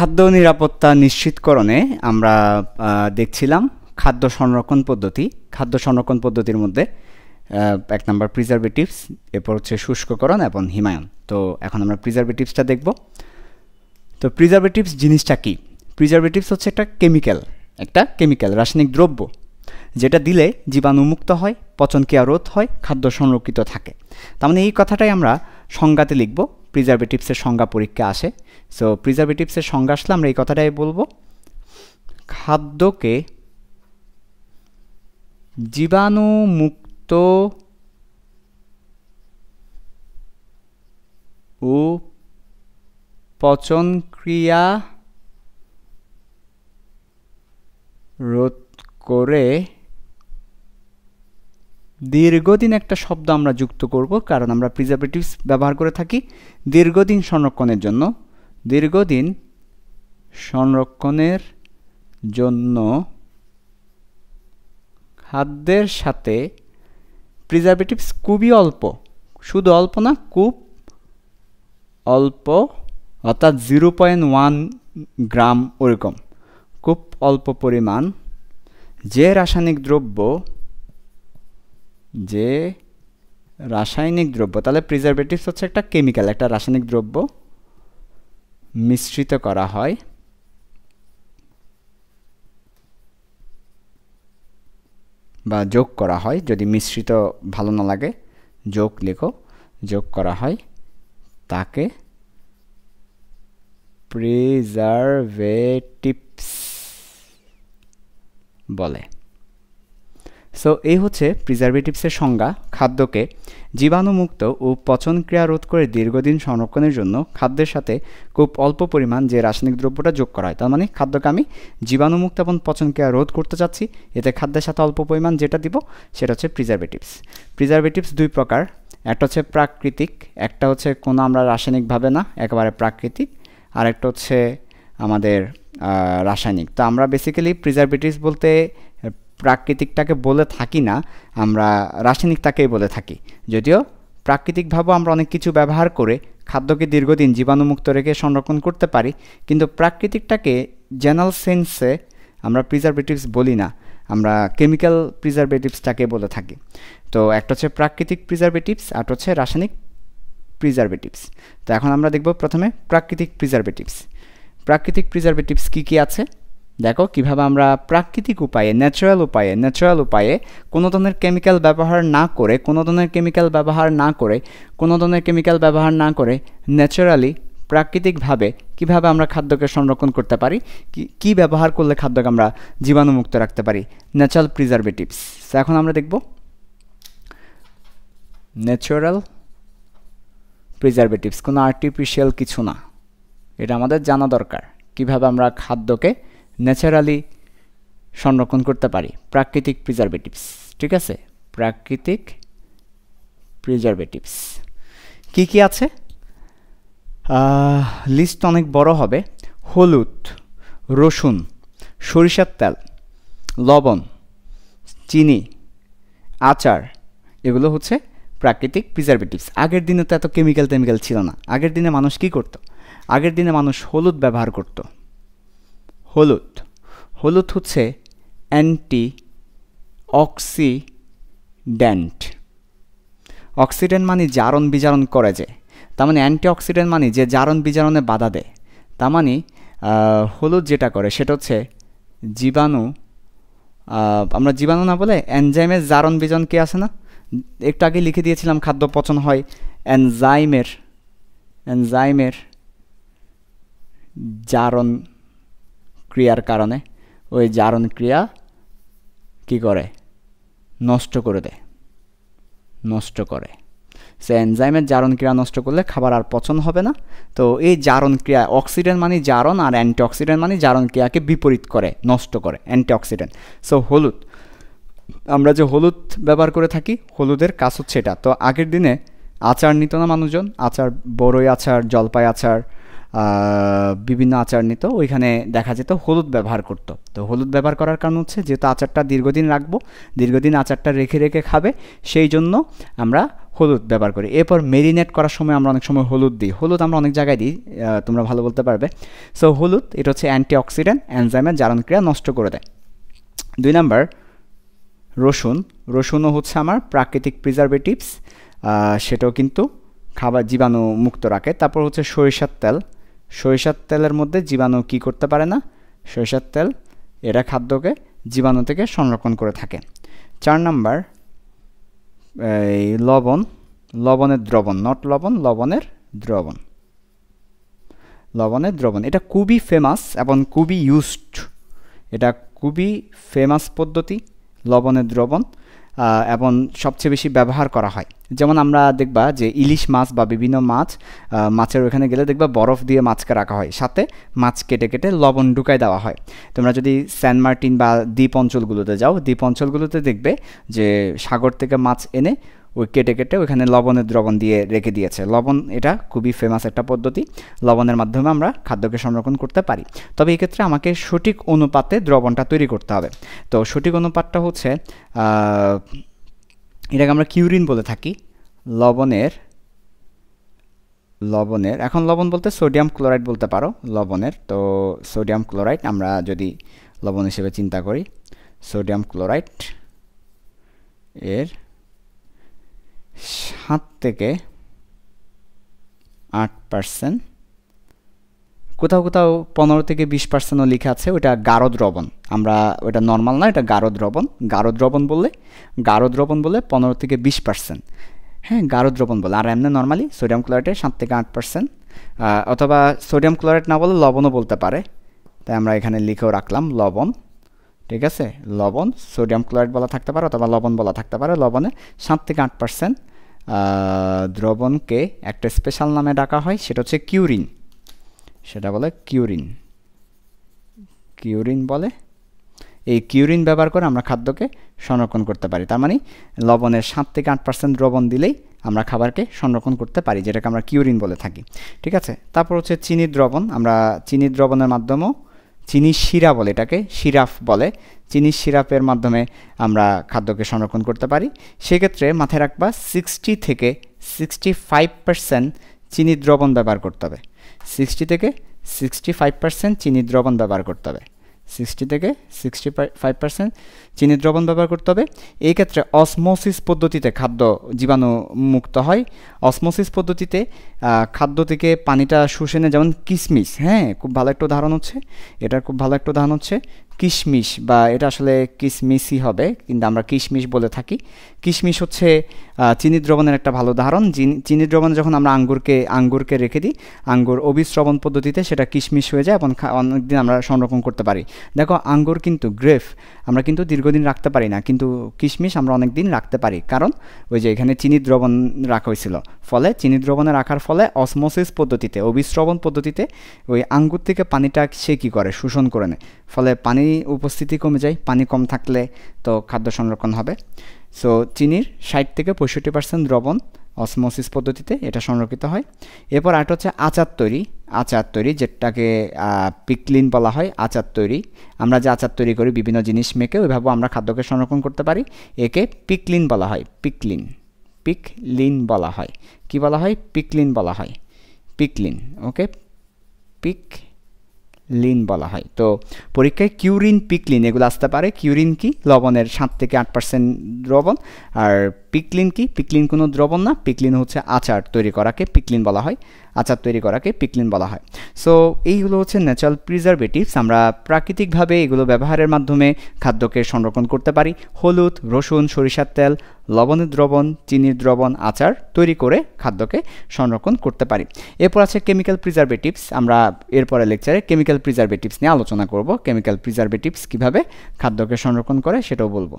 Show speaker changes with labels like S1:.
S1: খাদ্য নিরাপত্তা নিশ্চিতকরণে আমরা দেখছিলাম খাদ্য সংরক্ষণ পদ্ধতি। খাদ্য সংরক্ষণ পদ্ধতির মধ্যে এক নম্বর প্রিজারভেটিভস, এরপর হচ্ছে শুষ্ককরণ এবং হিমায়ন। তো এখন আমরা প্রিজারভেটিভসটা দেখব। তো প্রিজারভেটিভস জিনিসটা কি? প্রিজারভেটিভস হচ্ছে একটা কেমিক্যাল রাসায়নিক দ্রব্য, যেটা দিলে জীবাণুমুক্ত হয়, পচনক্রিয়া রোধ হয়, খাদ্য সংরক্ষিত থাকে। তার মানে এই কথাটাই আমরা সংজ্ঞাতে লিখব। প্রিজারভেটিভসের সংজ্ঞা পরীক্ষা আসে। সো প্রিজারভেটিভসের সংজ্ঞা আসলে আমরা এই কথাটাই বলবো, খাদ্যকে জীবাণুমুক্ত ও পচনক্রিয়া রোধ করে দীর্ঘদিন একটা শব্দ আমরা যুক্ত করব, কারণ আমরা প্রিজারভেটিভস ব্যবহার করে থাকি দীর্ঘদিন সংরক্ষণের জন্য। দীর্ঘদিন সংরক্ষণের জন্য খাদ্যের সাথে প্রিজারভেটিভস খুবই অল্প, শুধু অল্প না, খুব অল্প, অর্থাৎ 0.1 গ্রাম ওরকম, খুব অল্প পরিমাণ যে রাসায়নিক দ্রব্য, তাহলে প্রিজারভেটিভস হচ্ছে একটা কেমিক্যাল, একটা রাসায়নিক দ্রব্য মিশ্রিত করা হয় বা যোগ করা হয়, যদি মিশ্রিত ভালো না লাগে যোগ লেখো, যোগ করা হয়, তাকে প্রিজারভেটিভস বলে। সো এই হচ্ছে প্রিজারভেটিভসের সংজ্ঞা। খাদ্যকে জীবাণুমুক্ত ও পচনক্রিয়া রোধ করে দীর্ঘদিন সংরক্ষণের জন্য খাদ্যের সাথে খুব অল্প পরিমাণ যে রাসায়নিক দ্রব্যটা যোগ করা হয়। তার মানে খাদ্যকে আমি জীবাণুমুক্ত এবং পচনক্রিয়া রোধ করতে চাচ্ছি, এতে খাদ্যের সাথে অল্প পরিমাণ যেটা দিব সেটা হচ্ছে প্রিজারভেটিভস। প্রিজারভেটিভস দুই প্রকার, একটা হচ্ছে প্রাকৃতিক, একটা হচ্ছে কোনো আমরা রাসায়নিকভাবে না, একেবারে প্রাকৃতিক, আর একটা হচ্ছে আমাদের রাসায়নিক। তো আমরা বেসিক্যালি প্রিজারভেটিভস বলতে প্রাকৃতিকটাকে বলে থাকি না, আমরা রাসায়নিকটাকেই বলে থাকি। যদিও প্রাকৃতিকভাবেও আমরা অনেক কিছু ব্যবহার করে খাদ্যকে দীর্ঘদিন জীবাণুমুক্ত রেখে সংরক্ষণ করতে পারি, কিন্তু প্রাকৃতিকটাকে জেনারেল সেন্সে আমরা প্রিজারভেটিভস বলি না, আমরা কেমিক্যাল প্রিজারভেটিভসটাকে বলে থাকি। তো একটা হচ্ছে প্রাকৃতিক প্রিজারভেটিভস, আর হচ্ছে রাসায়নিক প্রিজারভেটিভস। তো এখন আমরা দেখব প্রথমে প্রাকৃতিক প্রিজারভেটিভস। প্রাকৃতিক প্রিজারভেটিভস কী কী আছে দেখো, কিভাবে আমরা প্রাকৃতিক উপায়ে, ন্যাচারাল উপায়ে কোনো ধরনের কেমিক্যাল ব্যবহার না করে ন্যাচারালি, প্রাকৃতিকভাবে কিভাবে আমরা খাদ্যকে সংরক্ষণ করতে পারি, কি ব্যবহার করলে খাদ্যকে আমরা জীবাণুমুক্ত রাখতে পারি, ন্যাচারাল প্রিজারভেটিভস। এখন আমরা দেখব ন্যাচারাল প্রিজারভেটিভস, কোনো আর্টিফিশিয়াল কিছু না, এটা আমাদের জানা দরকার, কিভাবে আমরা খাদ্যকে ন্যাচারালি সংরক্ষণ করতে পারি। প্রাকৃতিক প্রিজারভেটিভস, ঠিক আছে, প্রাকৃতিক প্রিজারভেটিভস কি কি আছে, লিস্ট অনেক বড় হবে। হলুদ, রসুন, সরিষার তেল, লবণ, চিনি, আচার, এগুলো হচ্ছে প্রাকৃতিক প্রিজারভেটিভস। আগের দিনে তো এত কেমিক্যাল ছিল না। আগের দিনে মানুষ কি করত? আগের দিনে মানুষ হলুদ ব্যবহার করত। হলুদ হচ্ছে অ্যান্টি অক্সিডেন্ট। অক্সিডেন্ট মানে জারণ বিজারণ করে, যে তার মানে অ্যান্টি অক্সিডেন্ট মানে যে জারণ বিজারণে বাধা দেয়। তার মানে হলুদ যেটা করে সেটা হচ্ছে জীবাণু, আমরা জীবাণু না বলে এনজাইমের জারণ বিজারণ কি আছে না, একটু আগে লিখে দিয়েছিলাম, খাদ্য পচন হয় এনজাইমের জারণ ক্রিয়ার কারণে। ওই জারণ ক্রিয়া কি করে? নষ্ট করে। সে এনজাইমের জারণ ক্রিয়া নষ্ট করলে খাবার আর পচন হবে না। তো এই জারণ ক্রিয়া, অক্সিডেন্ট মানে জারণ, আর অ্যান্টিঅক্সিডেন্ট মানে জারণ ক্রিয়াকে বিপরীত করে, নষ্ট করে, অ্যান্টিঅক্সিডেন্ট। সো হলুদ, আমরা যে হলুদ ব্যবহার করে থাকি, হলুদের কাজ হচ্ছে এটা। তো আগের দিনে আচার নিত না মানুষজন, আচার, বড়ই আচার, জলপাই আচার, বিভিন্ন আচার নিত, ওইখানে দেখা যেত হলুদ ব্যবহার করতো। তো হলুদ ব্যবহার করার কারণ হচ্ছে যেহেতু আচারটা দীর্ঘদিন রাখবো, দীর্ঘদিন আচারটা রেখে রেখে খাবে, সেই জন্য আমরা হলুদ ব্যবহার করি। এরপর মেরিনেট করার সময় আমরা অনেক সময় হলুদ দিই, হলুদ আমরা অনেক জায়গায় দিই, তোমরা ভালো বলতে পারবে। সো হলুদ এটা হচ্ছে অ্যান্টিঅক্সিডেন্ট, এনজাইমের জারণক্রিয়া নষ্ট করে দেয়। 2 নাম্বার রসুন। রসুনও হচ্ছে আমার প্রাকৃতিক প্রিজারভেটিভস, সেটাও কিন্তু খাবার জীবাণু মুক্ত রাখে। তারপর হচ্ছে সরিষার তেল। সরিষার তেলের মধ্যে জীবাণু কি করতে পারে না, সরিষার তেল এরা খাদ্যকে জীবাণু থেকে সংরক্ষণ করে থাকে। 4 নাম্বার এই লবণ, লবণের দ্রবণ, নট লবণ, লবণের দ্রবণ, লবণের দ্রবণ এটা খুবই ফেমাস এবং খুবই ইউজড, এটা খুবই ফেমাস পদ্ধতি লবণের দ্রবণ, এবং সবচেয়ে বেশি ব্যবহার করা হয়। যেমন আমরা দেখবা যে ইলিশ মাছ বা বিভিন্ন মাছের ওখানে গেলে দেখবা বরফ দিয়ে মাছকে রাখা হয়, সাথে মাছ কেটে কেটে লবণ ঢুকায় দেওয়া হয়। তোমরা যদি সেন্ট মার্টিন বা দ্বীপ অঞ্চলগুলোতে যাও, দ্বীপ অঞ্চলগুলোতে দেখবে যে সাগর থেকে মাছ এনে ওই কেটে কেটে ওইখানে লবণের দ্রবণ দিয়ে রেখে দিয়েছে। লবণ এটা খুবই ফেমাস একটা পদ্ধতি, লবণের মাধ্যমে আমরা খাদ্যকে সংরক্ষণ করতে পারি। তবে এক্ষেত্রে আমাকে সঠিক অনুপাতে দ্রবণটা তৈরি করতে হবে। তো সঠিক অনুপাতটা হচ্ছে এটাকে আমরা কিউরিন বলে থাকি। লবণের এখন লবণ বলতে সোডিয়াম ক্লোরাইড বলতে পারো লবণের। তো সোডিয়াম ক্লোরাইড আমরা যদি লবণ হিসেবে চিন্তা করি, সোডিয়াম ক্লোরাইড এর 7 থেকে 8%, কোথাও কোথাও 15 থেকে 20%ও লেখা আছে, ওটা গাঢ় দ্রবণ। আমরা ওটা নর্মাল না, এটা গাঢ় দ্রবণ। গাঢ় দ্রবণ বললে 15 থেকে 20%, হ্যাঁ গাঢ় দ্রবণ বলে। আর এমনি নর্মালি সোডিয়াম ক্লোরাইডের 7 থেকে 8%, অথবা সোডিয়াম ক্লোরাইড না বলে লবণও বলতে পারে, তাই আমরা এখানে লিখেও রাখলাম লবণ। ঠিক আছে, লবণ সোডিয়াম ক্লোরাইড বলা থাকতে পারে অথবা লবণ বলা থাকতে পারে। লবণে 7 থেকে 8% দ্রবণকে একটা স্পেশাল নামে ডাকা হয়, সেটা হচ্ছে কিউরিন। সেটা বলে কিউরিন বলে। এই কিউরিন ব্যবহার করে আমরা খাদ্যকে সংরক্ষণ করতে পারি। তার মানে লবণের 7 থেকে 8% দ্রবণ দিলেই আমরা খাবারকে সংরক্ষণ করতে পারি, যেটাকে আমরা কিউরিন বলে থাকি। ঠিক আছে, তারপর হচ্ছে চিনির দ্রবণ। আমরা চিনির দ্রবণের মাধ্যমেও, চিনির শিরা বলে এটাকে, সিরাপ বলে, চিনির সিরাপের মাধ্যমে আমরা খাদ্যকে সংরক্ষণ করতে পারি। সেক্ষেত্রে মাথায় রাখবা 60 থেকে 65% চিনির দ্রবণ ব্যবহার করতে হবে। 60 থেকে 65% চিনির দ্রবণ ব্যবহার করতে হবে। 60 থেকে 65% চিনির দ্রবণ ব্যবহার করতে হবে। এই ক্ষেত্রে অসমোসিস পদ্ধতিতে খাদ্য জীবাণু মুক্ত হয়। অসমোসিস পদ্ধতিতে খাদ্য থেকে পানিটা শুষে নেয়, যেমন কিশমিশ। হ্যাঁ, খুব ভালো একটা উদাহরণ হচ্ছে, এটার খুব ভালো একটা উদাহরণ হচ্ছে কিশমিশ, বা এটা আসলে কিশমিশই হবে কিন্তু আমরা কিশমিশ বলে থাকি। কিশমিশ হচ্ছে চিনির দ্রবণের একটা ভালো উদাহরণ। চিনির দ্রবণে যখন আমরা আঙ্গুরকে রেখে দিই, আঙ্গুর অবিশ্রবণ পদ্ধতিতে সেটা কিশমিশ হয়ে যায় এবং অনেকদিন আমরা সংরক্ষণ করতে পারি। দেখো আঙ্গুর কিন্তু গ্রেপ আমরা কিন্তু দীর্ঘদিন রাখতে পারি না, কিন্তু কিশমিশ আমরা অনেক দিন রাখতে পারি, কারণ ওই যে এখানে চিনির দ্রবণ রাখা হয়েছিল। ফলে চিনির দ্রবণে রাখার ফলে অসমোসিস পদ্ধতিতে, অবিশ্রবণ পদ্ধতিতে ওই আঙ্গুর থেকে পানিটা সে কী করে, শোষণ করে নেয়। ফলে পানি উপস্থিতি কমে যায়, পানি কম থাকলে তো খাদ্য সংরক্ষণ হবে। সো চিনির 60 থেকে 65% দ্রবণ অসমোসিস পদ্ধতিতে এটা সংরক্ষিত হয়। এরপর আরেকটা হচ্ছে আচার তৈরি, যেটাকে পিকলিন বলা হয়। আচার তৈরি, আমরা যে আচার তৈরি করি বিভিন্ন জিনিস মেখে, ওইভাবে আমরা খাদ্যকে সংরক্ষণ করতে পারি। একে পিকলিন বলা হয়। পিকলিন বলা হয়। কি বলা হয়? পিকলিন বলা হয়। পিকলিন, ওকে, পিকলিন বলা হয়। তো পরীক্ষায় কিউরিন, পিকলিন এগুলো আসতে পারে। কিউরিন কি? লবণের 7 থেকে 8% দ্রবণ। আর পিকলিন কি? পিকলিন কোনো দ্রবণ না, পিকলিন হচ্ছে আচার তৈরি করাকে পিকলিন বলা হয়। আচার তৈরি করাকে পিকলিন বলা হয়। সো এইগুলো হচ্ছে ন্যাচারাল প্রিজারভেটিভস। আমরা প্রাকৃতিকভাবে এগুলো ব্যবহারের মাধ্যমে খাদ্যকে সংরক্ষণ করতে পারি। হলুদ, রসুন, সরিষার তেল, লবণের দ্রবণ, চিনির দ্রবণ, আচার তৈরি করে খাদ্যকে সংরক্ষণ করতে পারি। এরপর আছে কেমিক্যাল প্রিজারভেটিভস। আমরা এরপরে লেকচারে কেমিক্যাল প্রিজারভেটিভস নিয়ে আলোচনা করব। কেমিক্যাল প্রিজারভেটিভস কীভাবে খাদ্যকে সংরক্ষণ করে সেটাও বলবো।